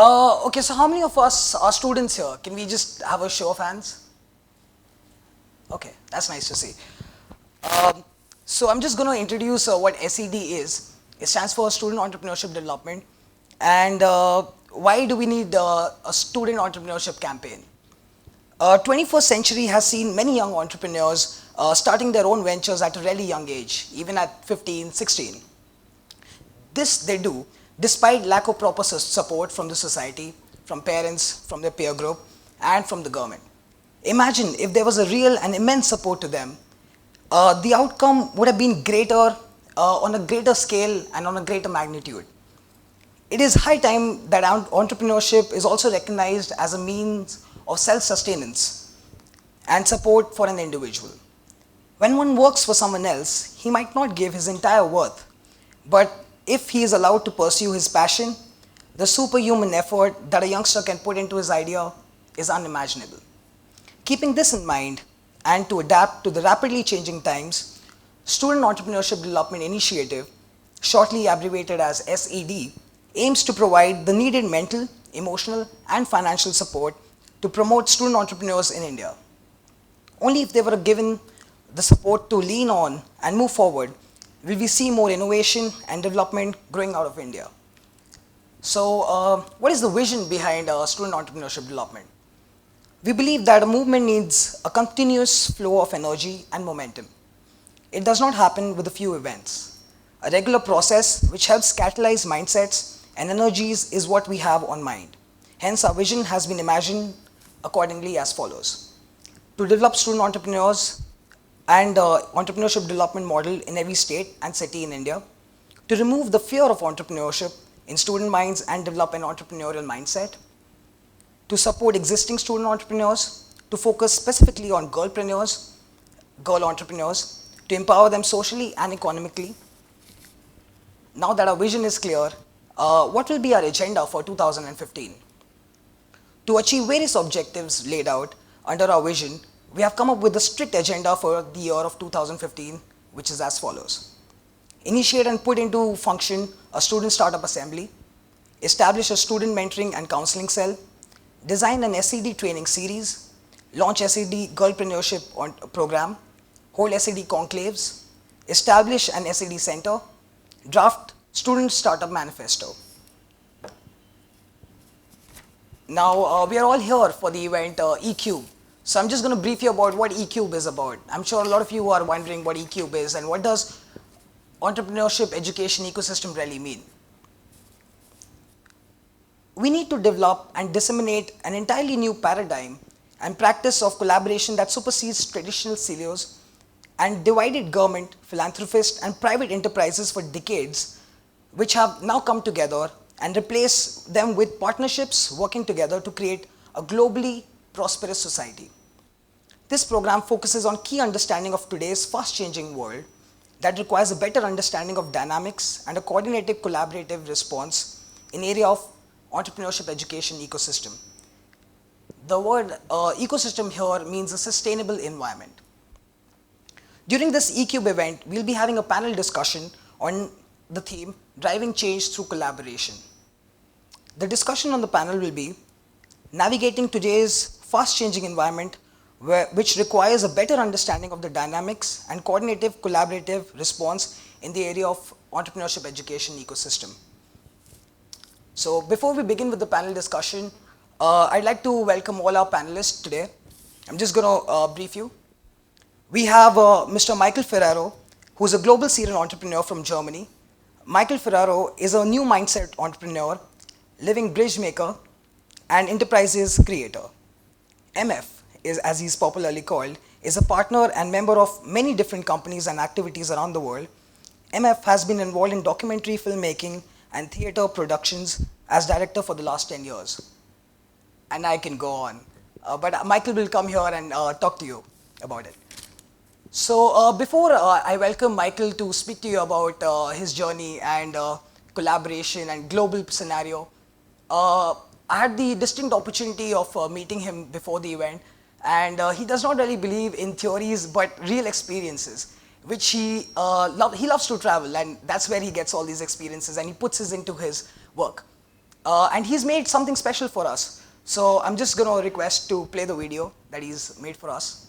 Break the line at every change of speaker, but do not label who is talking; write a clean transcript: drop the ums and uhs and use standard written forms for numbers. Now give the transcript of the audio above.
Okay, so how many of us are students here? Can we just have a show of hands? Okay, that's nice to see. Um, so I'm just going to introduce what SED is. It stands for Student Entrepreneurship Development. And why do we need a student entrepreneurship campaign? 21st century has seen many young entrepreneurs starting their own ventures at a really young age, even at 15, 16. This they do despite lack of proper support from the society, from parents, from their peer group, and from the government. Imagine if there was a real and immense support to them, the outcome would have been greater, on a greater scale and on a greater magnitude. It is high time that entrepreneurship is also recognized as a means of self-sustenance and support for an individual. When one works for someone else, he might not give his entire worth, but if he is allowed to pursue his passion, the superhuman effort that a youngster can put into his idea is unimaginable. Keeping this in mind, and to adapt to the rapidly changing times, Student Entrepreneurship Development Initiative, shortly abbreviated as SED, aims to provide the needed mental, emotional, and financial support to promote student entrepreneurs in India. Only if they were given the support to lean on and move forward will we see more innovation and development growing out of India. So, what is the vision behind student entrepreneurship development? We believe that a movement needs a continuous flow of energy and momentum. It does not happen with a few events. A regular process which helps catalyze mindsets and energies is what we have on mind. Hence, our vision has been imagined accordingly as follows: to develop student entrepreneurs and entrepreneurship development model in every state and city in India, to remove the fear of entrepreneurship in student minds and develop an entrepreneurial mindset, to support existing student entrepreneurs, to focus specifically on girl entrepreneurs, to empower them socially and economically. Now that our vision is clear, what will be our agenda for 2015? To achieve various objectives laid out under our vision, we have come up with a strict agenda for the year of 2015, which is as follows: initiate and put into function a student startup assembly, establish a student mentoring and counseling cell, design an SED training series, launch SED girlpreneurship program, hold SED conclaves, establish an SED center, draft student startup manifesto. Now, we are all here for the event eCube. So I'm just going to brief you about what eCube is about. I'm sure a lot of you are wondering what eCube is and what does entrepreneurship education ecosystem really mean. We need to develop and disseminate an entirely new paradigm and practice of collaboration that supersedes traditional silos and divided government, philanthropists, and private enterprises for decades, which have now come together, and replace them with partnerships working together to create a globally prosperous society. This program focuses on key understanding of today's fast-changing world that requires a better understanding of dynamics and a coordinated collaborative response in area of entrepreneurship education ecosystem. The word ecosystem here means a sustainable environment. During this eCube event, we'll be having a panel discussion on the theme Driving Change Through Collaboration. The discussion on the panel will be navigating today's fast-changing environment which requires a better understanding of the dynamics and coordinative collaborative response in the area of entrepreneurship education ecosystem. So before we begin with the panel discussion, I'd like to welcome all our panelists today. I'm just going to brief you. We have Mr. Michael Ferraro, who's a global serial entrepreneur from Germany. Michael Ferraro is a new mindset entrepreneur, living bridge maker, and enterprises creator. MF, as he's popularly called, is a partner and member of many different companies and activities around the world. MF has been involved in documentary filmmaking and theater productions as director for the last 10 years. And I can go on. But Michael will come here and talk to you about it. So before I welcome Michael to speak to you about his journey and collaboration and global scenario, I had the distinct opportunity of meeting him before the event, and he does not really believe in theories but real experiences, which he loves to travel, and that's where he gets all these experiences and he puts it into his work. and he's made something special for us. So I'm just going to request to play the video that he's made for us.